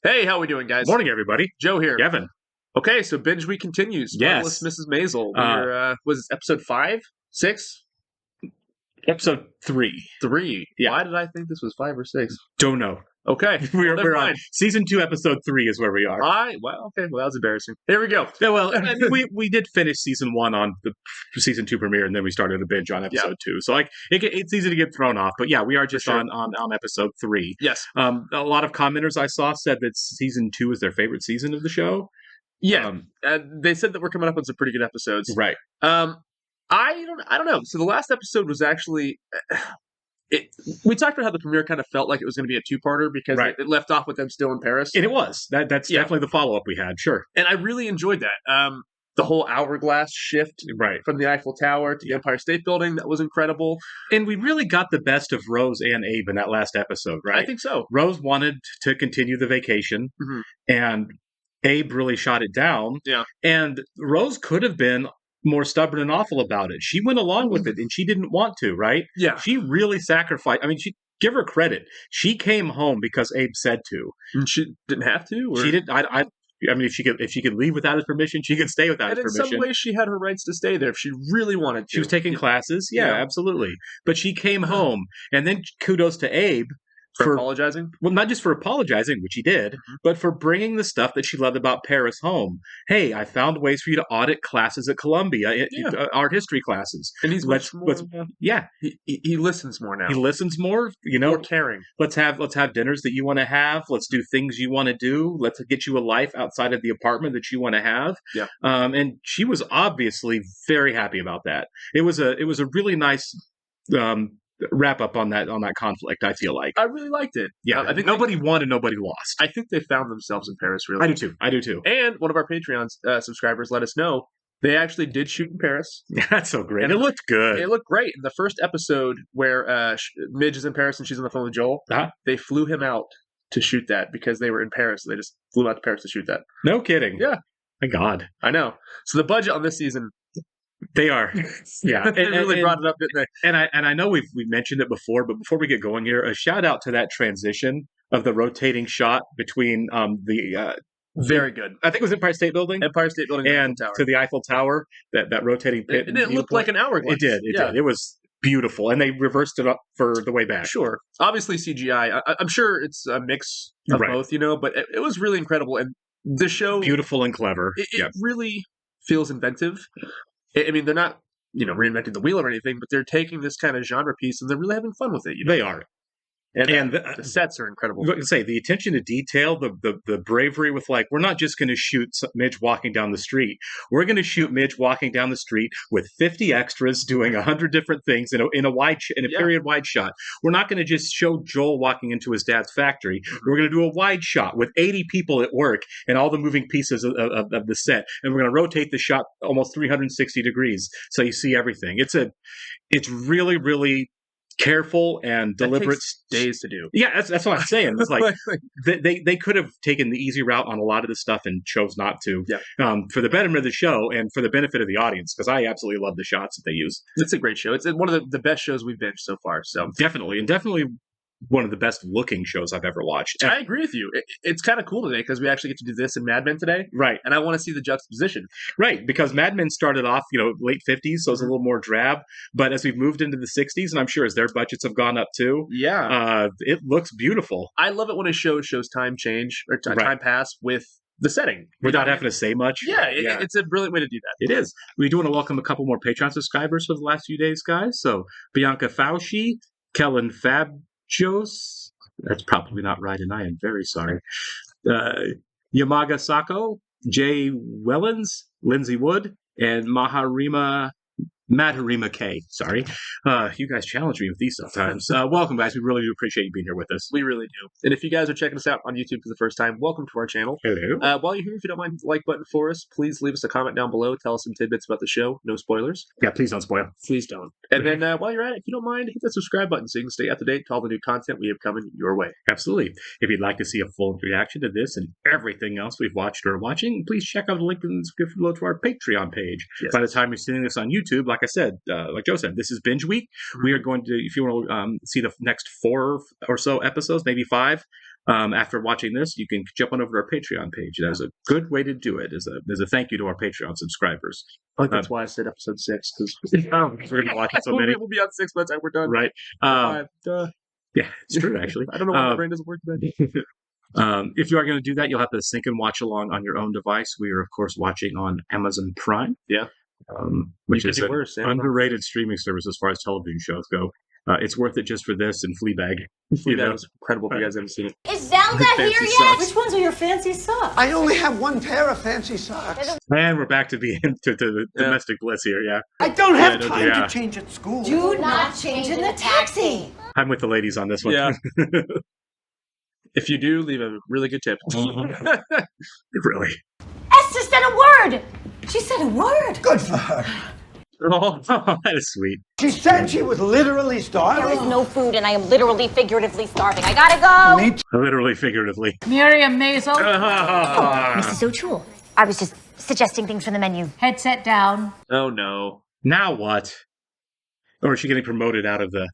Hey, how we doing, guys? Morning, everybody. Joe here. Kevin. Okay, so binge week continues. Yes. Marvelous Mrs. Maisel. We're was it episode 5, 6, Episode 3. 3? Yeah. Why did I think this was 5 or 6? Don't know. Okay, We're on season 2, episode 3 is where we are. Okay, well, that was embarrassing. Here we go. Yeah, well, I mean, we did finish season 1 on the season 2 premiere, and then we started the binge on episode 2. So it's easy to get thrown off. But yeah, we are just on episode 3. Yes. A lot of commenters I saw said that season 2 is their favorite season of the show. Yeah, they said that we're coming up on some pretty good episodes. Right. I don't know. So the last episode was actually. We talked about how the premiere kind of felt like it was going to be a two-parter because it left off with them still in Paris. And it was. That's definitely the follow-up we had, sure. And I really enjoyed that. The whole hourglass shift from the Eiffel Tower to the Empire State Building, that was incredible. And we really got the best of Rose and Abe in that last episode, right? I think so. Rose wanted to continue the vacation, and Abe really shot it down. Yeah. And Rose could have been more stubborn and awful about it. She went along with it, and she didn't want to, right? Yeah. She really sacrificed. I mean, give her credit. She came home because Abe said to. And she didn't have to? Or? She didn't. I mean, if she could leave without his permission, she could stay without his permission. And in some ways, she had her rights to stay there if she really wanted to. She was taking classes. Yeah, absolutely. But she came home, and then kudos to Abe. For apologizing? Well, not just for apologizing, which he did, but for bringing the stuff that she loved about Paris home. Hey, I found ways for you to audit classes at Columbia, art history classes. And he's much more. He listens more now. He listens more. More caring. Let's have dinners that you want to have. Let's do things you want to do. Let's get you a life outside of the apartment that you want to have. Yeah. And she was obviously very happy about that. It was a really nice. Wrap up on that conflict. I feel like I really liked it. Yeah, I think nobody won and nobody lost. I think they found themselves in Paris. Really, I do too. And one of our Patreon subscribers let us know they actually did shoot in Paris. That's so great. And it looked good. It looked great. In the first episode where Midge is in Paris and she's on the phone with Joel, they flew him out to shoot that because they were in Paris. They just flew out to Paris to shoot that. No kidding. Yeah. My God. I know. So the budget on this season. They are, yeah. They really brought it up, didn't they? And I know we've mentioned it before, but before we get going here, a shout out to that transition of the rotating shot between very good. I think it was Empire State Building, and to the Eiffel Tower. That rotating pit. And it looked like an hourglass. It did. It did. It was beautiful, and they reversed it up for the way back. Sure, obviously CGI. I'm sure it's a mix of both, but it was really incredible. And the show, beautiful and clever. It really feels inventive. I mean, they're not, reinventing the wheel or anything, but they're taking this kind of genre piece and they're really having fun with it. They are. And the sets are incredible. I say the attention to detail, the bravery with we're not just going to shoot Midge walking down the street. We're going to shoot Midge walking down the street with 50 extras doing 100 different things in a period wide shot. We're not going to just show Joel walking into his dad's factory. We're going to do a wide shot with 80 people at work and all the moving pieces of the set, and we're going to rotate the shot almost 360 degrees so you see everything. It's really, really careful and deliberate. Days to do. Yeah, that's what I'm saying. It's like they could have taken the easy route on a lot of this stuff and chose not to. Yeah. For the betterment of the show and for the benefit of the audience, because I absolutely love the shots that they use. It's a great show. It's one of the best shows we've binged so far. So definitely one of the best looking shows I've ever watched. I agree with you. It's kind of cool today because we actually get to do this in Mad Men today. Right. And I want to see the juxtaposition. Right. Because Mad Men started off, late 50s, so it's a little more drab. But as we've moved into the 60s, and I'm sure as their budgets have gone up too, it looks beautiful. I love it when a show shows time change or time pass with the setting. Without having to say much. Yeah, it's a brilliant way to do that. It is. We do want to welcome a couple more Patreon subscribers for the last few days, guys. So Bianca Fauci, Kellen Fabjos, that's probably not right, and I am very sorry. Yamaga Sako, Jay Wellens, Lindsay Wood, and Matarima K. Sorry. You guys challenge me with these sometimes. Welcome, guys. We really do appreciate you being here with us. We really do. And if you guys are checking us out on YouTube for the first time, welcome to our channel. Hello. While you're here, if you don't mind, hit the like button for us. Please leave us a comment down below. Tell us some tidbits about the show. No spoilers. Yeah, please don't spoil. Please don't. And then while you're at it, if you don't mind, hit that subscribe button so you can stay up to date to all the new content we have coming your way. Absolutely. If you'd like to see a full reaction to this and everything else we've watched or are watching, please check out the link in the description below to our Patreon page. Yes. By the time you're seeing this on YouTube, like I said, like Joe said, this is binge week. We are going to, if you want to see the next 4 or so episodes, maybe 5, After watching this, you can jump on over to our Patreon page. That is a good way to do it. As a thank you to our Patreon subscribers. I think that's why I said episode 6 because we're gonna watch so many. We'll be on 6 by the time we're done. Right. 5. Yeah, it's true. Actually, I don't know why my brain doesn't work today. If you are going to do that, you'll have to sync and watch along on your own device. We are, of course, watching on Amazon Prime. Yeah. Which is an underrated streaming service as far as television shows go. It's worth it just for this and Fleabag. Fleabag was incredible if you guys haven't seen it. Is Zelda here yet? Socks. Which ones are your fancy socks? I only have one pair of fancy socks. And we're back to being to the domestic bliss here, yeah. I don't have time to change at school. Do not change in the taxi. I'm with the ladies on this one. Yeah. If you do, leave a really good tip. Really. Esther said a word. She said a word. Good for her. Oh, that is sweet. She said she was literally There starving. is no food, and I am literally, figuratively starving. I gotta go. Literally, figuratively. Miriam Maisel. Mrs. O'Toole. I was just suggesting things from the menu. Headset down. Oh no. Now what? Or is she getting promoted out of the...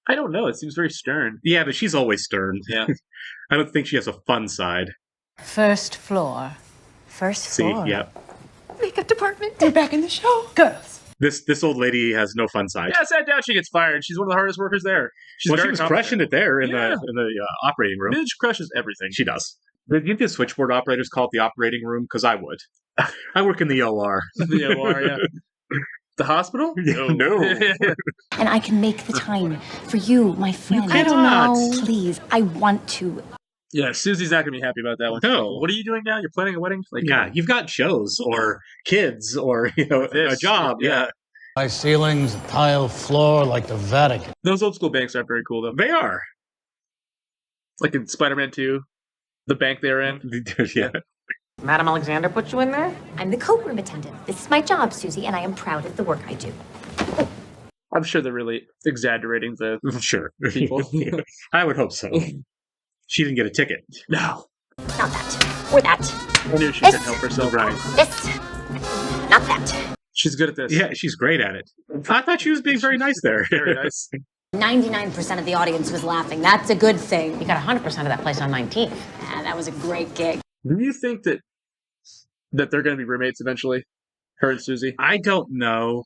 I don't know. It seems very stern. Yeah, but she's always stern. Yeah. I don't think she has a fun side. First floor. First See, floor. yeah. Makeup department. They're back in the show. Girls. This old lady has no fun side. Yeah, sad down she gets fired. She's one of the hardest workers there. She's Well, she very was competent. crushing it there in Yeah. the operating room. Midge crushes everything. She does. Did you think switchboard operators call it the operating room? Because I would. I work in the OR. The OR, yeah. The hospital? No. And I can make the time for you, my friend. I don't know. Please, I want to. Yeah, Susie's not going to be happy about that one. No. What are you doing now? You're planning a wedding? Like, Yeah, you've got shows or kids or a This, job. Yeah. High ceilings, a tile floor like the Vatican. Those old school banks aren't very cool, though. They are. Like in Spider-Man 2, the bank they're in. Yeah. Madam Alexander put you in there? I'm the coat room attendant. This is my job, Susie, and I am proud of the work I do. I'm sure they're really exaggerating the Sure. people. I would hope so. She didn't get a ticket. No. Not that. Or that. I knew she couldn't help herself. Right. This. Not that. She's good at this. Yeah, she's great at it. I thought she was being very nice there. Very nice. 99% of the audience was laughing. That's a good thing. You got 100% of that place on 19th. Ah, that was a great gig. Do you think that they're going to be roommates eventually? Her and Susie? I don't know.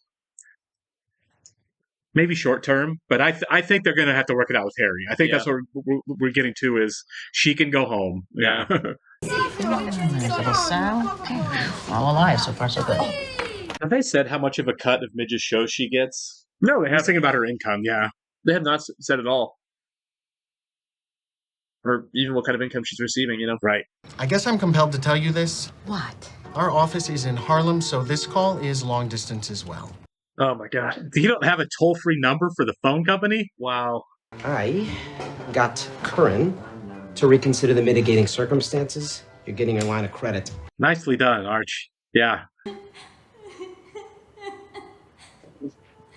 Maybe short term, but I think they're going to have to work it out with Harry. I think that's what we're getting to is she can go home. Yeah. Nice little sound. All alive, so far so good. Have they said how much of a cut of Midge's show she gets? No, they I was thinking about her income, yeah. They have not said at all. Or even what kind of income she's receiving, Right. I guess I'm compelled to tell you this. What? Our office is in Harlem, so this call is long distance as well. Oh my god. You don't have a toll-free number for the phone company? Wow. I got Curran to reconsider the mitigating circumstances. You're getting your line of credit. Nicely done, Arch. Yeah.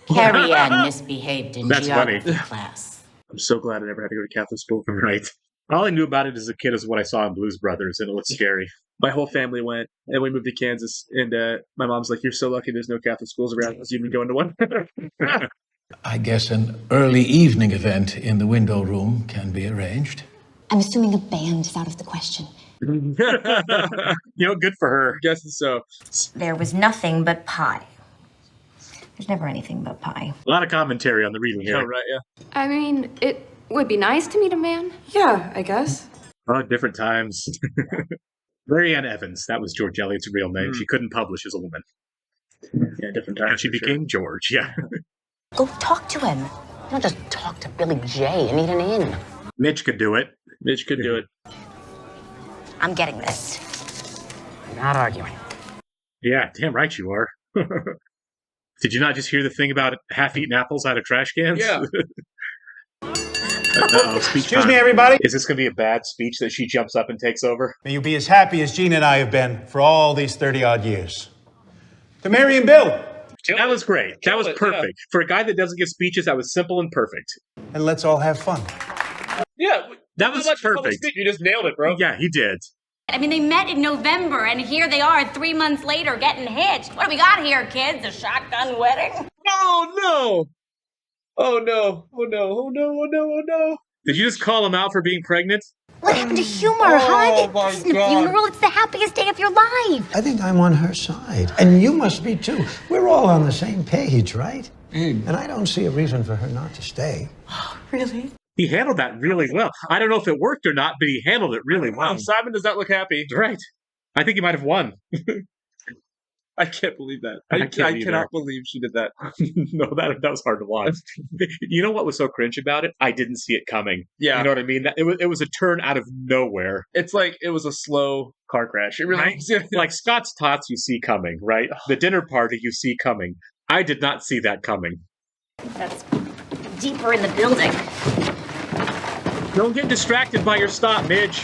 Carrie Ann misbehaved in That's funny. geography class. I'm so glad I never had to go to Catholic school. Right. All I knew about it as a kid is what I saw in Blues Brothers, and it looked scary. My whole family went, and we moved to Kansas, and my mom's like, "You're so lucky there's no Catholic schools around because you'd be going to one." I guess an early evening event in the window room can be arranged. I'm assuming a band is out of the question. Good for her. Guessing so. There was nothing but pie. There's never anything but pie. A lot of commentary on the reading here. Oh, right, yeah. I mean, it would be nice to meet a man. Yeah, I guess. Oh, different times. Mary Ann Evans. That was George Eliot's real name. She couldn't publish as a woman. Yeah, different times. And she became George, yeah. Go talk to him. Don't just talk to Billy J and eat an inn. Mitch could do it. Mitch could do it. I'm getting this. Not arguing. Yeah, damn right you are. Did you not just hear the thing about half-eaten apples out of trash cans? Yeah. Speech Excuse time. me, everybody. Is this going to be a bad speech that she jumps up and takes over? May you be as happy as Gene and I have been for all these 30-odd years. To Mary and Bill. That was great. That was perfect. For a guy that doesn't give speeches, that was simple and perfect. And let's all have fun. Yeah, That was perfect. You just nailed it, bro. Yeah, he did. I mean, they met in November, and here they are 3 months later getting hitched. What do we got here, kids? A shotgun wedding? Oh, no. Oh, no. Oh, no. Oh, no. Oh, no. Oh, no. Did you just call him out for being pregnant? What happened to humor, huh? This isn't a funeral. It's the happiest day of your life. I think I'm on her side. And you must be too. We're all on the same page, right? And I don't see a reason for her not to stay. Really? He handled that really well. I don't know if it worked or not, but he handled it really well. Simon does not look happy. Right. I think he might have won. I can't believe that. I cannot believe she did that. No, that was hard to watch. You know what was so cringe about it? I didn't see it coming. Yeah. You know what I mean? It was a turn out of nowhere. It's like it was a slow car crash. It really was. Like Scott's tots you see coming, right? The dinner party you see coming. I did not see that coming. That's deeper in the building. Don't get distracted by your stop, Midge.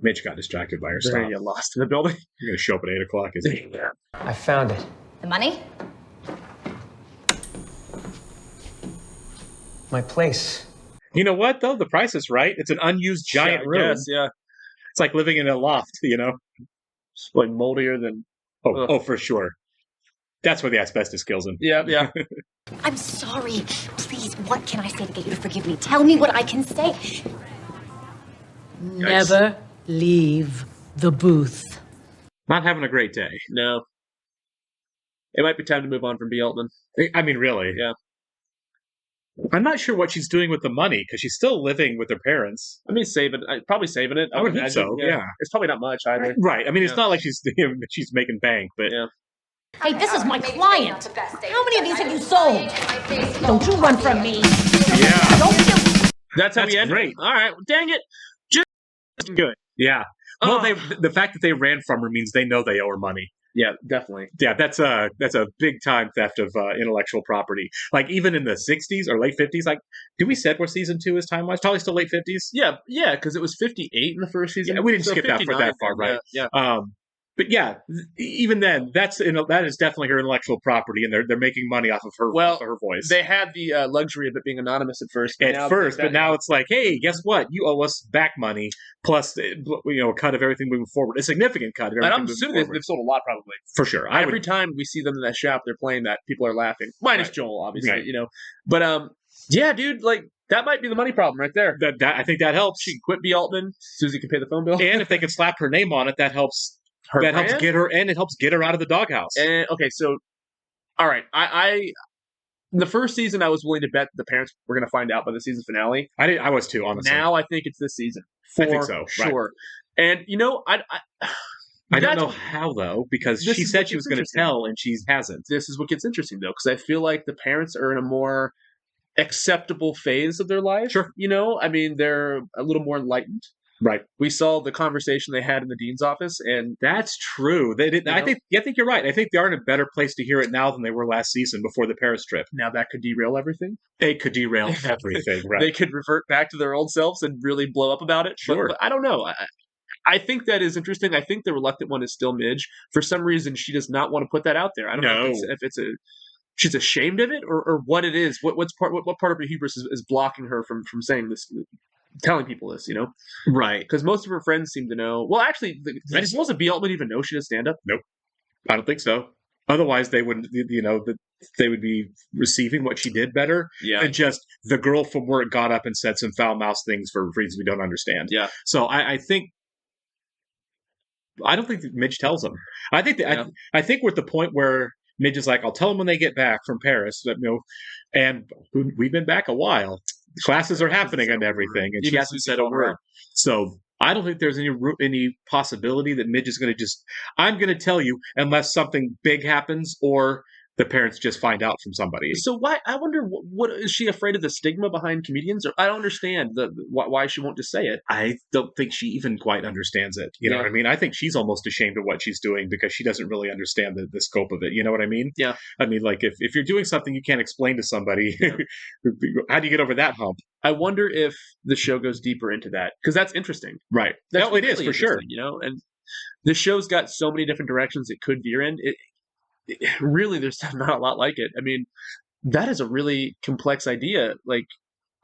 Midge got distracted by her stop. You lost in the building. You're going to show up at 8 o'clock, isn't he? I found it. The money? My place. You know what, though? The price is right. It's an unused giant room. Yes, yeah. It's like living in a loft, you know? It's like moldier than... Oh, for sure. That's where the asbestos kills him. Yeah. I'm sorry. Please, what can I say to get you to forgive me? Tell me what I can say. Never leave the booth. Not having a great day. No. It might be time to move on from B. Altman. I mean, really. Yeah. I'm not sure what she's doing with the money, because she's still living with her parents. I mean, probably saving it. I would think so, yeah. It's probably not much either. Right. I mean, it's not like she's making bank, but... Yeah. Hey, this is my client. How many of these have you sold? Don't you run from me. Yeah. Don't you... That's how we end. Great. All right. Well, dang it. Just good. Yeah. Well, the fact that they ran from her means they know they owe her money. Yeah, definitely. Yeah, that's a big time theft of intellectual property. Like even in the 60s or late 50s, like do we said where season 2 is time wise? Probably still late 50s. Yeah, because it was 58 in the first season. Yeah, we didn't so skip that far, right? Yeah. But yeah, even then, that is definitely her intellectual property, and they're making money off of her voice. They had the luxury of it being anonymous at first. But now it's like, hey, guess what? You owe us back money plus a cut of everything moving forward, a significant cut of everything. And I'm assuming they've sold a lot, probably for sure. Every time we see them in that shop, they're playing that. People are laughing, minus Joel, obviously, right. But yeah, dude, like that might be the money problem right there. That I think that helps. She can quit B. Altman. Susie can pay the phone bill, and if they can slap her name on it, that helps. Helps get her, and it helps get her out of the doghouse. And okay, so all right, I the first season I was willing to bet the parents were going to find out by the season finale. I was too, honestly. Now I think it's this season. I think so, sure. Right. And I don't know how though, because she said she was going to tell, and she hasn't. This is what gets interesting though, because I feel like the parents are in a more acceptable phase of their life. Sure, I mean, they're a little more enlightened. Right. We saw the conversation they had in the dean's office, and that's true. They did. I think you're right. I think they are in a better place to hear it now than they were last season before the Paris trip. Now that could derail everything. It could derail everything. Right. They could revert back to their old selves and really blow up about it. Sure. But I don't know. I think that is interesting. I think the reluctant one is still Midge. For some reason, she does not want to put that out there. I don't know if it's she's ashamed of it or what it is. What part of her hubris is blocking her from saying this. Telling people this, right? Because most of her friends seem to know. Well, actually, does B. Altman even know she does stand up? Nope, I don't think so. Otherwise, they would, they would be receiving what she did better. Yeah, than just the girl from work got up and said some foul mouthed things for reasons we don't understand. Yeah. So I think. I don't think that Midge tells them. I think that I think we're at the point where Midge is like, "I'll tell them when they get back from Paris." And we've been back a while. Classes are happening and everything, and she hasn't said a word. So I don't think there's any possibility that Midge is going to I'm going to tell you unless something big happens or the parents just find out from somebody. So why? I wonder what is she afraid of the stigma behind comedians? Or I don't understand why she won't just say it. I don't think she even quite understands it. You know what I mean? I think she's almost ashamed of what she's doing because she doesn't really understand the scope of it. You know what I mean? Yeah. I mean, like if you're doing something you can't explain to somebody, how do you get over that hump? I wonder if the show goes deeper into that because that's interesting. Right. That's it is for sure. And the show's got so many different directions it could veer in. Really, there's not a lot like it. I mean, that is a really complex idea. Like,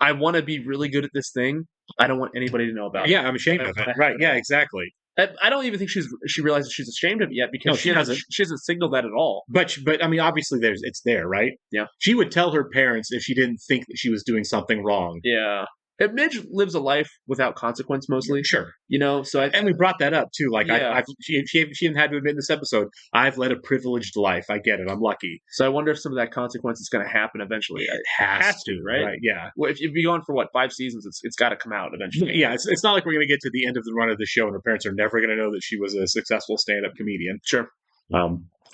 I want to be really good at this thing. I don't want anybody to know about it. Yeah, I'm ashamed of it. Right, yeah, exactly. I don't even think she realizes she's ashamed of it yet because she hasn't signaled that at all. But I mean, obviously, it's there, right? Yeah. She would tell her parents if she didn't think that she was doing something wrong. Yeah. And Midge lives a life without consequence mostly. Sure. So and we brought that up too. Like she even had to admit in this episode, I've led a privileged life. I get it. I'm lucky. So I wonder if some of that consequence is going to happen eventually. It has to, right? Yeah. Well, if you've been going for 5 seasons, it's got to come out eventually. Yeah. It's not like we're going to get to the end of the run of the show and her parents are never going to know that she was a successful stand-up comedian. Sure.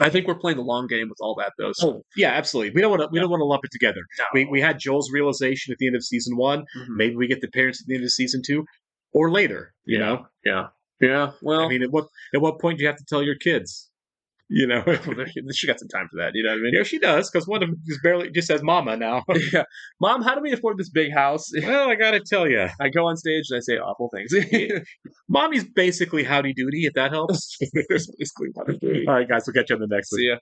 I think we're playing the long game with all that, though. So. Oh, yeah, absolutely. We don't want to lump it together. No. We had Joel's realization at the end of season 1. Mm-hmm. Maybe we get the parents at the end of season 2, or later. You know? Yeah. Well, I mean, at what point do you have to tell your kids? She got some time for that. You know what I mean? Yeah, she does, because one of them just says "Mama" now. Yeah, Mom, how do we afford this big house? Well, I gotta tell you, I go on stage and I say awful things. Mommy's basically howdy doody, if that helps. Basically howdy doody. All right, guys, we'll catch you on the next one. See ya.